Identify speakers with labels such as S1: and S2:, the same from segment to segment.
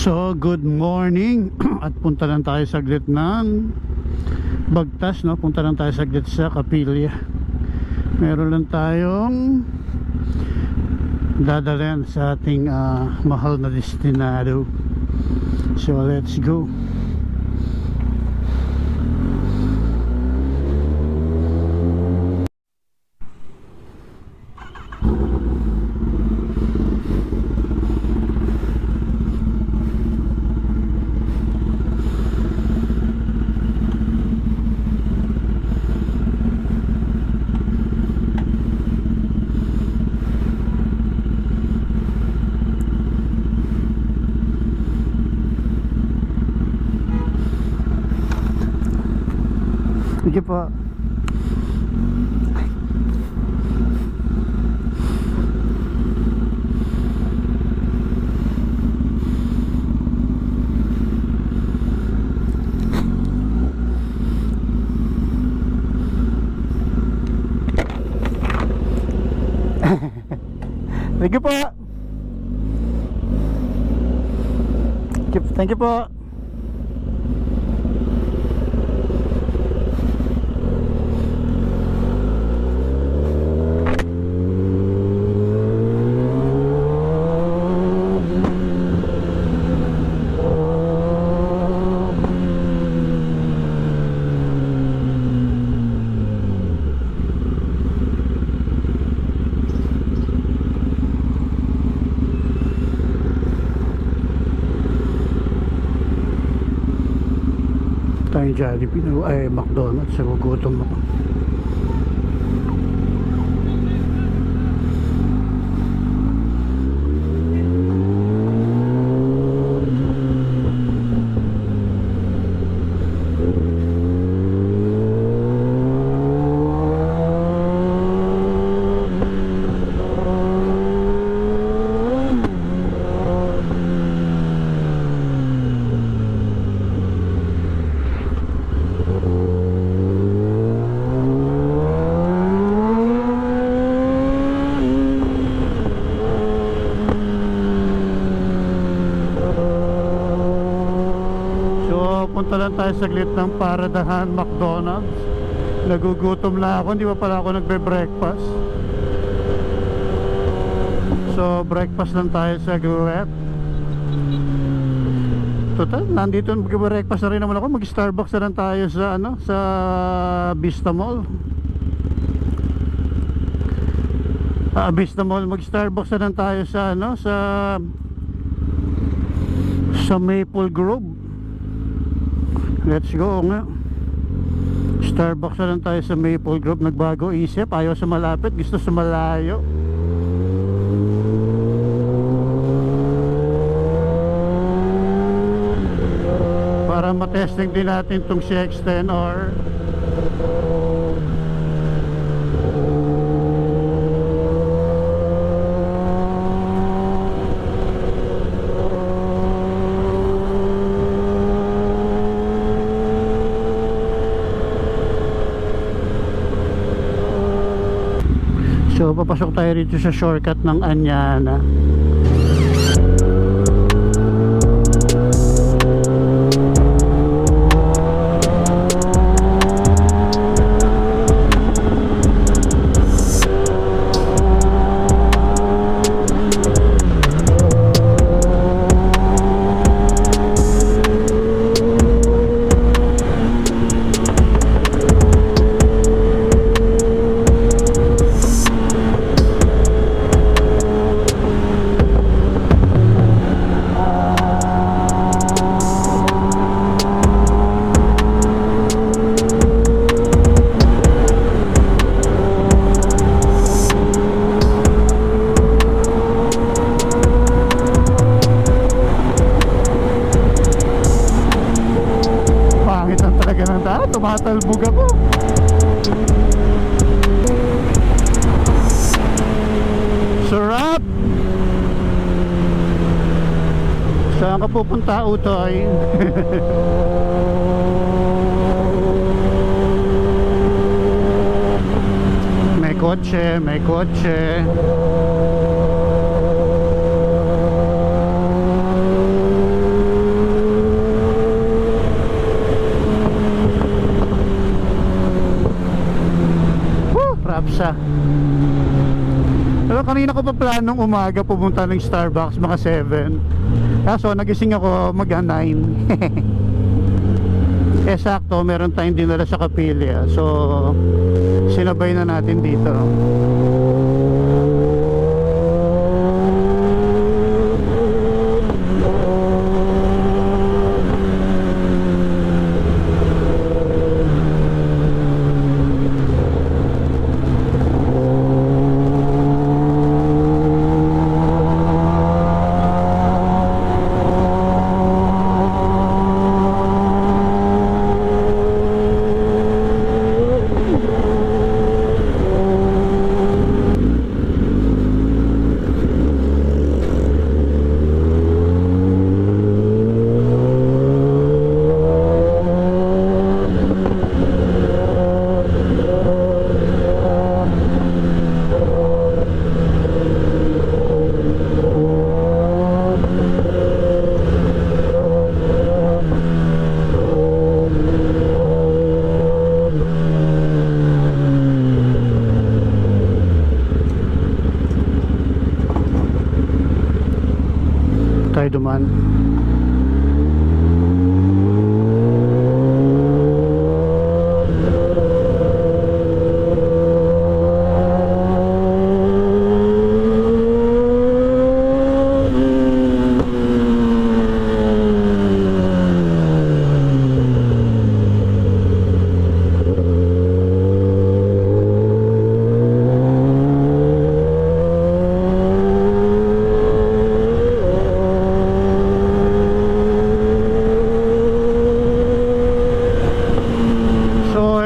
S1: So, good morning. At punta lang tayo saglit ng Bagtas, no? Punta lang tayo saglit sa Kapilya. Meron lang tayong dadalhin sa ating mahal na destinado. So, let's go. Sige po. Thank you po. Thank you po. Tayong Jollibee ay McDonald's, nagugutom ako. Punta lang tayo saglit ng paradahan McDonald's. Nagugutom na ako, hindi pa pala ako nagbe-breakfast. So breakfast lang tayo saglit. Total, nandito mag-breakfast na rin naman ako. Mag-Starbucks na lang tayo sa sa Vista Mall. Vista Mall, mag-Starbucks na lang tayo sa sa Maple Grove. Let's go nga. Starbucks na lang tayo sa Maple Grove. Nagbago isip, ayaw sa malapit, gusto sa malayo. Para matesting din natin itong CX-10R. So papasok tayo rito sa shortcut ng Anyana. Tumatalbog ako. Sarap. Saan ka pupunta, Utoy? May kotse, may kotse. Kapsa. Pero kanina ko pa planong umaga pumunta ng Starbucks mga 7. Kaso nagising ako mag 9. Eh sakto, meron tayong dinala sa Kapilya. So sinabay na natin dito. Tayo duman.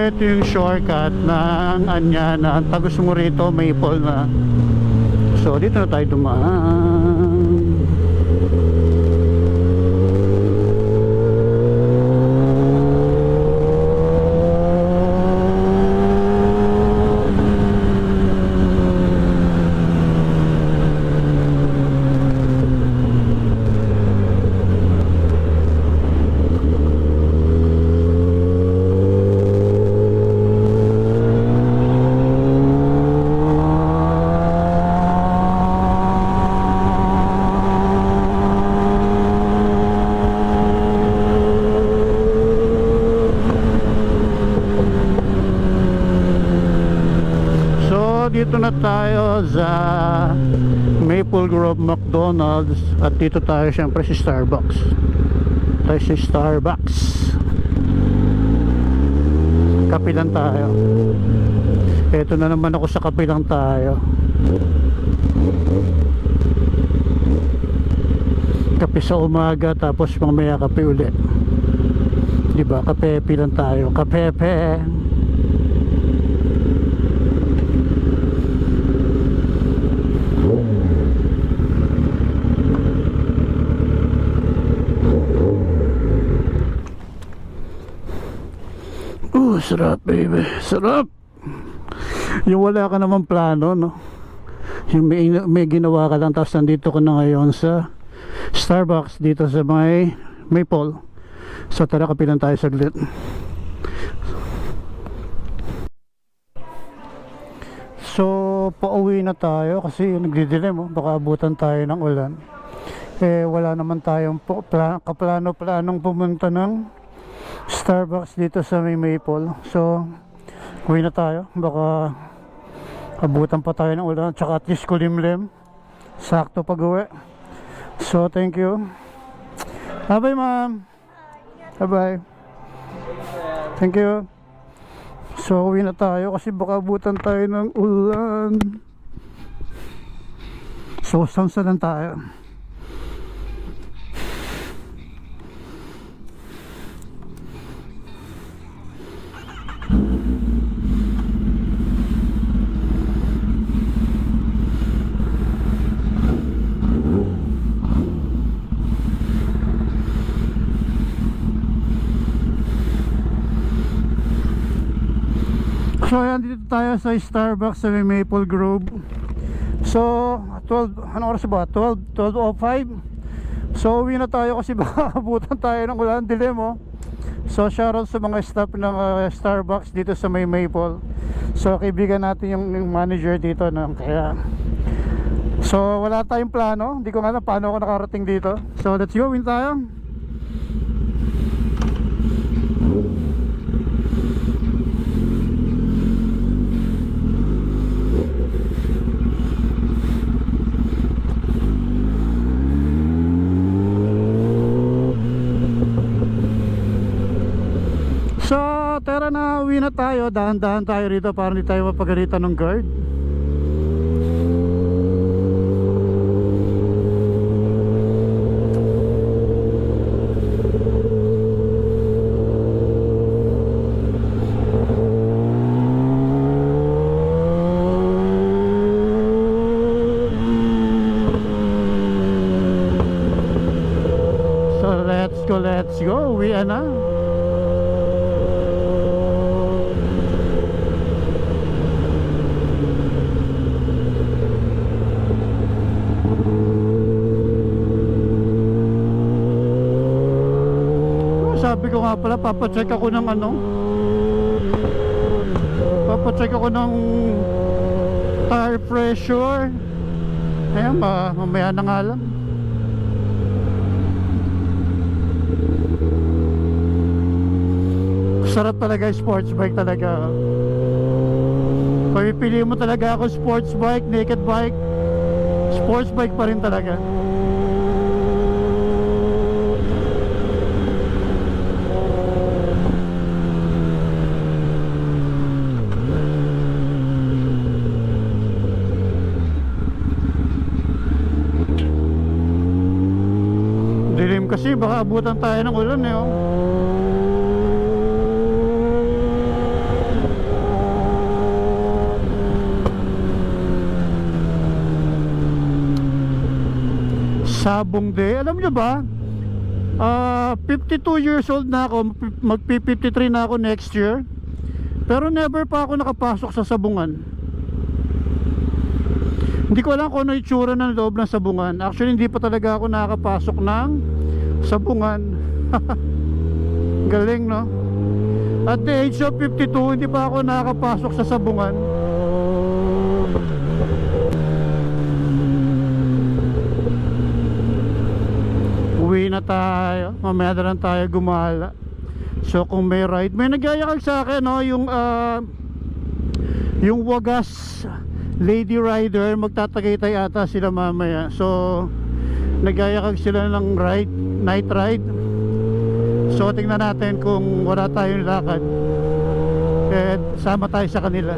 S1: Ito yung shortcut ng Anyana. Ang tagos mo rito, Maple na. So dito na tayo dumaan. Dito na tayo sa Maple Grove McDonald's at dito tayo syempre sa Starbucks. Tayo sa Starbucks. Kape lang tayo. Eto na naman ako sa kape lang tayo. Kape sa umaga tapos mamaya kape ulit. Diba? Kape lang tayo. Kape. Sarap baby, sarap. Yung wala ka naman plano, no? Yung may ginawa ka lang tapos nandito ka na ngayon sa Starbucks dito sa may Maple. So tara, kapilan tayo saglit. So pauwi na tayo kasi nagdidilim, oh. Baka abutan tayo ng ulan. Eh wala naman tayong kaplano-planong pumunta ng Starbucks dito sa may Maple. So uwi na tayo, baka abutan pa tayo ng ulan, tsaka at least kulimlim, sakto pag uwi. So thank you. Bye bye ma'am. Bye bye. Thank you. So uwi na tayo kasi baka abutan tayo ng ulan. So samsa lang tayo. So ayan, dito tayo sa Starbucks sa Maple Grove. So 12, ano oras ba? 12:05. So uwi na tayo kasi baka abutan tayo ng ulan, dilim, oh. So shoutout sa mga staff ng Starbucks dito sa may Maple. So kaibigan natin yung manager dito, no? Kaya so wala tayong plano. Hindi ko nga alam paano ako nakarating dito. So let's go, win tayo. So tara na, uwi na tayo. Dahan-dahan tayo rito para hindi tayo mapagalitan ng guard. So let's go, uwi na. Sabi ko nga pala, papacheck ako ng papacheck ako ng tire pressure. Ayan ba, mamaya na nga lang. Sarap talaga sports bike talaga. Kung pipili mo talaga ako sports bike, naked bike, sports bike pa rin talaga. Dilim kasi, baka abutan tayo ng ulan eh, oh. Sabong Day, alam nyo ba, 52 years old na ako, magpi-53 na ako next year, pero never pa ako nakapasok sa sabungan. Hindi ko alam kung ano itsura ng loob ng sabungan. Actually hindi pa talaga ako nakakapasok ng sabungan. Galing, no? At the age of 52 hindi pa ako nakakapasok sa sabungan. Uwi na tayo, mamaya na lang tayo gumala. So kung may ride, may nagyayakag sa akin, no? Yung Wagas Lady Rider, magtatagaytay ata sila mamaya. So nagyayakag sila ng ride, night ride. So tingnan natin kung wala tayong lakad, eh sama tayo sa kanila.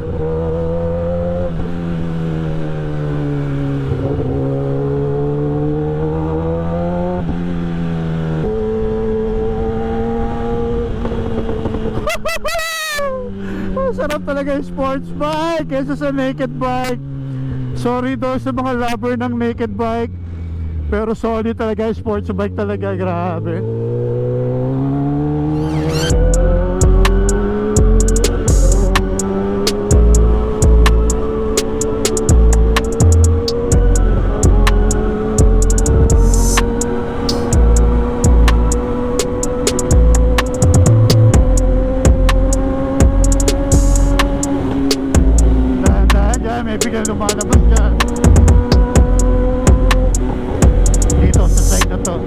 S1: Sarap talaga yung sports bike kaysa sa naked bike. Sorry daw sa mga lover ng naked bike, pero solid talaga yung sports bike talaga. Grabe. May biglang lumalabas dyan dito sa side na to.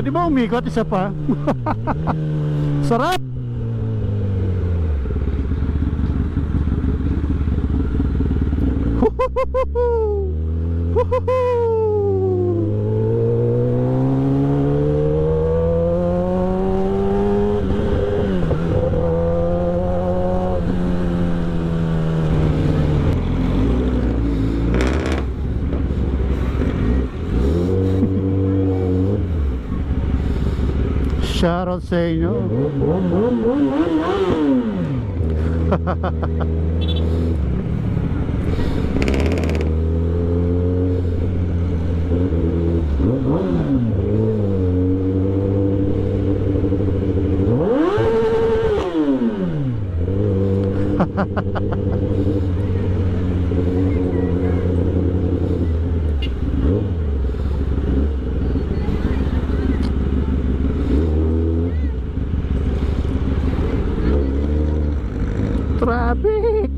S1: Pwede ba umikot isa pa? Sarap! Shoutout sa inyo. Traffic.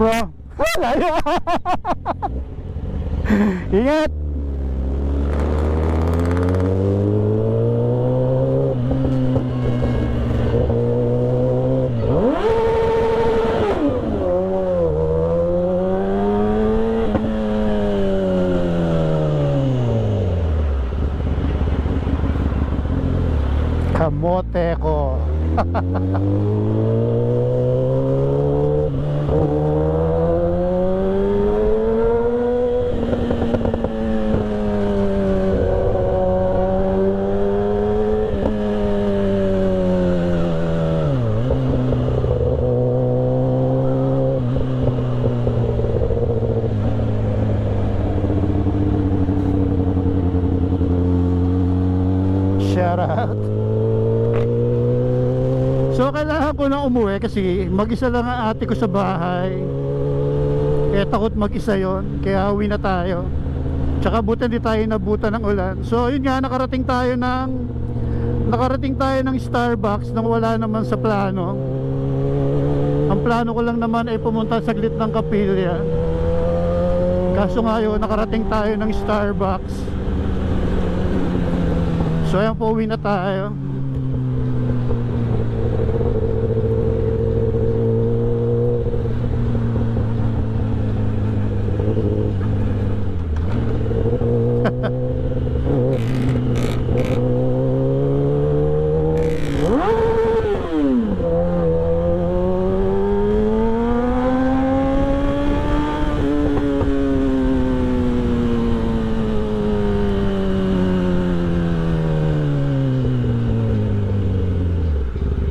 S1: Bro, ingat. Kamote ko. Shout out. So kailangan ko na umuwi kasi mag-isa lang ang ate ko sa bahay. Eh takot mag-isa yon, kaya uwi na tayo. Tsaka buti hindi tayo nabutan ng ulan. So yun nga, nakarating tayo ng Starbucks nang wala naman sa plano. Ang plano ko lang naman ay pumunta saglit ng Kapilya. Kaso ngayon nakarating tayo ng Starbucks. So ayan po, uwi na tayo.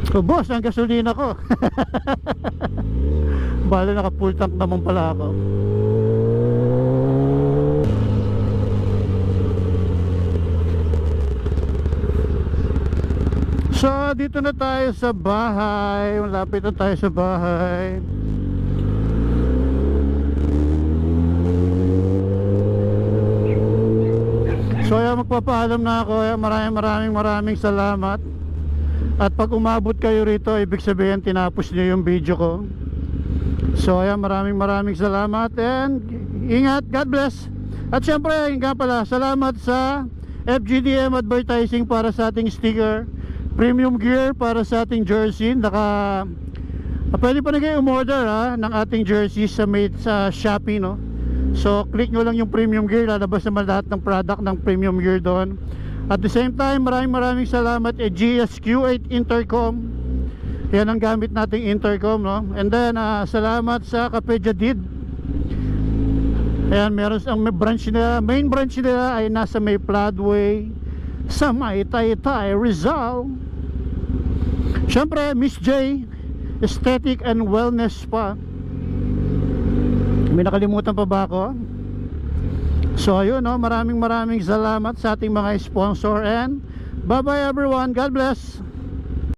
S1: So boss, ang gasolina ko. Bale naka full tank naman pala ako. So dito na tayo sa bahay. Malapit na tayo sa bahay. So ayan, magpapaalam na ako. Maraming salamat. At pag umabot kayo rito, ibig sabihin tinapos niyo yung video ko. So ayan, maraming salamat. And ingat, God bless. At syempre, nga pala, salamat sa FGDM Advertising para sa ating sticker, Premium Gear para sa ating jersey. Pwede pa na kayo umorder ng ating jersey sa Shopee, no? So click nyo lang yung Premium Gear, lalabas naman lahat ng product ng Premium Gear doon. At the same time, maraming salamat GSQ8 Intercom. Yan ang gamit nating intercom, no? And then salamat sa Cafe Jadid. Ayan, meron ang main branch nila ay nasa may Pladway sa may Taytay, Rizal. Syempre, Miss J Aesthetic and Wellness Spa. May nakalimutan pa ba ako? So ayun, no, maraming salamat sa ating mga sponsor. And bye bye everyone, God bless.